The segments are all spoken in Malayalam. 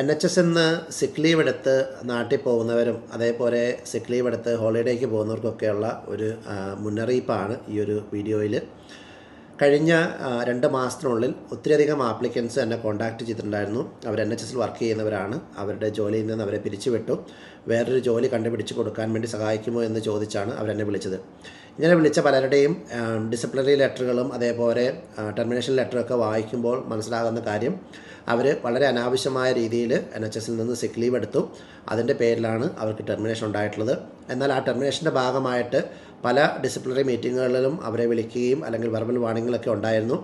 NHS നിന്ന് സിക്ക് ലീവ് എടുത്ത് നാട്ടിൽ പോകുന്നവരും അതേപോലെ സിക്ക് ലീവ് എടുത്ത് ഹോളിഡേക്ക് പോകുന്നവർക്കൊക്കെയുള്ള ഒരു മുന്നറിയിപ്പാണ് ഈ ഒരു വീഡിയോയിൽ. കഴിഞ്ഞ 2 മാസത്തിനുള്ളിൽ ഒത്തിരിയധികം ആപ്ലിക്കൻസ് എന്നെ കോൺടാക്റ്റ് ചെയ്തിട്ടുണ്ടായിരുന്നു. അവർ NHSൽ വർക്ക് ചെയ്യുന്നവരാണ്. അവരുടെ ജോലിയിൽ നിന്ന് അവരെ പിരിച്ചുവിട്ടു. വേറൊരു ജോലി കണ്ടുപിടിച്ച് കൊടുക്കാൻ വേണ്ടി സഹായിക്കുമോ എന്ന് ചോദിച്ചാണ് അവരെന്നെ വിളിച്ചത്. ഇങ്ങനെ വിളിച്ച പലരുടെയും ഡിസിപ്ലിനറി ലെറ്ററുകളും അതേപോലെ ടെർമിനേഷൻ ലെറ്ററൊക്കെ വായിക്കുമ്പോൾ മനസ്സിലാകുന്ന കാര്യം, അവർ വളരെ അനാവശ്യമായ രീതിയിൽ NHSൽ നിന്ന് സിക്ക് ലീവ് എടുത്തു. അതിൻ്റെ പേരിലാണ് അവർക്ക് ടെർമിനേഷൻ ഉണ്ടായിട്ടുള്ളത്. എന്നാൽ ആ ടെർമിനേഷൻ്റെ ഭാഗമായിട്ട് പല ഡിസിപ്ലിനറി മീറ്റിങ്ങുകളിലും അവരെ വിളിക്കുകയും അല്ലെങ്കിൽ വെർബൽ വാർണിങ്ങുകളൊക്കെ ഉണ്ടായിരുന്നു.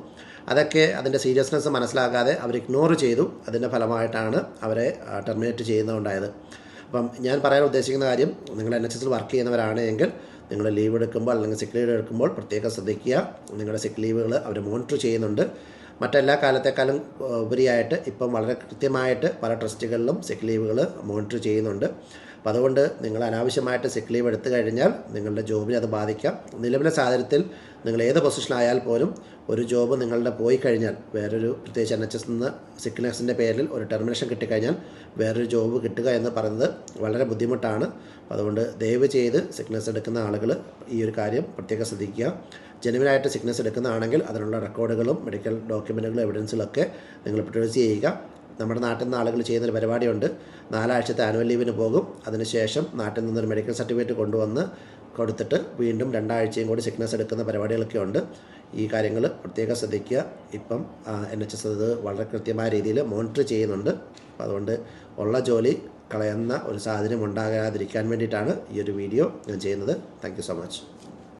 അതൊക്കെ അതിൻ്റെ സീരിയസ്നെസ് മനസ്സിലാക്കാതെ അവർ ഇഗ്നോർ ചെയ്തു. അതിൻ്റെ ഫലമായിട്ടാണ് അവരെ ടെർമിനേറ്റ് ചെയ്യുന്നതുണ്ടായത്. അപ്പം ഞാൻ പറയാൻ ഉദ്ദേശിക്കുന്ന കാര്യം, നിങ്ങൾ NHSൽ വർക്ക് ചെയ്യുന്നവരാണ് എങ്കിൽ നിങ്ങൾ ലീവ് എടുക്കുമ്പോൾ അല്ലെങ്കിൽ സിക്ക് ലീവ് എടുക്കുമ്പോൾ പ്രത്യേകം ശ്രദ്ധിക്കുക. നിങ്ങളുടെ സിക്ക് ലീവുകൾ അവർ മോണിറ്റർ ചെയ്യുന്നുണ്ട്. മറ്റെല്ലാ കാലത്തേക്കാളും ഉപരിയായിട്ട് ഇപ്പം വളരെ കൃത്യമായിട്ട് പല ട്രസ്റ്റുകളിലും സിക്ക് ലീവുകൾ മോണിറ്റർ ചെയ്യുന്നുണ്ട്. അപ്പോൾ അതുകൊണ്ട് നിങ്ങൾ അനാവശ്യമായിട്ട് സിക്ക് ലീവ് എടുത്തു കഴിഞ്ഞാൽ നിങ്ങളുടെ ജോബിനെ അത് ബാധിക്കാം. നിലവിലെ സാഹചര്യത്തിൽ നിങ്ങൾ ഏത് പൊസിഷനായാൽ പോലും ഒരു ജോബ് നിങ്ങളുടെ പോയി കഴിഞ്ഞാൽ, വേറൊരു പ്രത്യേകിച്ച് NHS നിന്ന് സിക്നെസ്സിൻ്റെ പേരിൽ ഒരു ടെർമിനേഷൻ കിട്ടിക്കഴിഞ്ഞാൽ വേറൊരു ജോബ് കിട്ടുക എന്ന് പറയുന്നത് വളരെ ബുദ്ധിമുട്ടാണ്. അതുകൊണ്ട് ദയവ് ചെയ്ത് സിക്നെസ് എടുക്കുന്ന ആളുകൾ ഈ ഒരു കാര്യം പ്രത്യേകം ശ്രദ്ധിക്കുക. ജെനുവിനായിട്ട് സിക്നെസ് എടുക്കുന്നതാണെങ്കിൽ അതിനുള്ള റെക്കോർഡുകളും മെഡിക്കൽ ഡോക്യുമെൻറ്റുകളും എവിഡൻസിലൊക്കെ നിങ്ങൾ പ്രൊഡ്യൂസ് ചെയ്യുക. നമ്മുടെ നാട്ടിൽ നിന്ന് ആളുകൾ ചെയ്യുന്നൊരു പരിപാടിയുണ്ട്. 4 ആഴ്ചത്തെ ആനുവൽ ലീവിന് പോകും. അതിനുശേഷം നാട്ടിൽ നിന്നൊരു മെഡിക്കൽ സർട്ടിഫിക്കറ്റ് കൊണ്ടുവന്ന് കൊടുത്തിട്ട് വീണ്ടും 2 ആഴ്ചയും കൂടി സിക്നെസ് എടുക്കുന്ന പരിപാടികളൊക്കെ ഉണ്ട്. ഈ കാര്യങ്ങൾ പ്രത്യേകം ശ്രദ്ധിക്കുക. ഇപ്പം NHS അത് വളരെ കൃത്യമായ രീതിയിൽ മോണിറ്റർ ചെയ്യുന്നുണ്ട്. അപ്പോൾ അതുകൊണ്ട് ഉള്ള ജോലി കളയുന്ന ഒരു സാഹചര്യം ഉണ്ടാകാതിരിക്കാൻ വേണ്ടിയിട്ടാണ് ഈ ഒരു വീഡിയോ ഞാൻ ചെയ്യുന്നത്. Thank you so much.